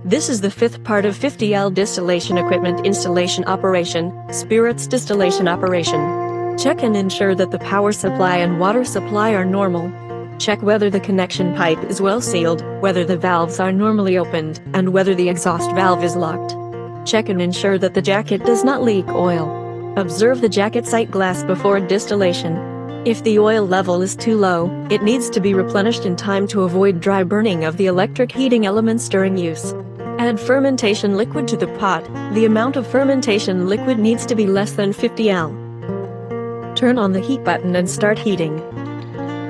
This is the fifth part of 50L distillation equipment installation operation, spirits distillation operation. Check and ensure that the power supply and water supply are normal. Check whether the connection pipe is well sealed, whether the valves are normally opened, and whether the exhaust valve is locked. Check and ensure that the jacket does not leak oil. Observe the jacket sight glass before distillation. If the oil level is too low, it needs to be replenished in time to avoid dry burning of the electric heating elements during use. Add fermentation liquid to the pot. The amount of fermentation liquid needs to be less than 50L. Turn on the heat button and start heating.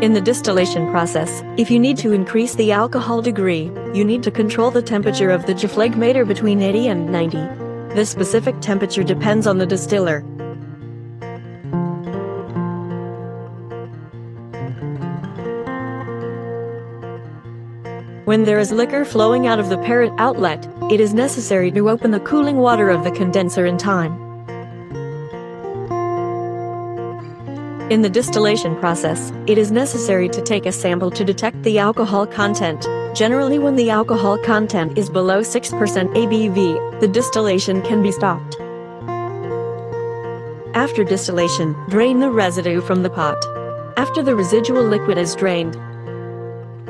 In the distillation process, if you need to increase the alcohol degree, you need to control the temperature of the deflegmator between 80 and 90. The specific temperature depends on the distiller. When there is liquor flowing out of the parent outlet, it is necessary to open the cooling water of the condenser in time. In the distillation process, it is necessary to take a sample to detect the alcohol content. Generally, when the alcohol content is below 6% ABV, the distillation can be stopped. After distillation, drain the residue from the pot. After the residual liquid is drained,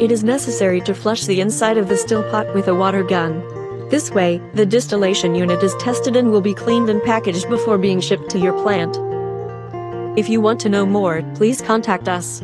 it is necessary to flush the inside of the still pot with a water gun. This way, the distillation unit is tested and will be cleaned and packaged before being shipped to your plant. If you want to know more, please contact us.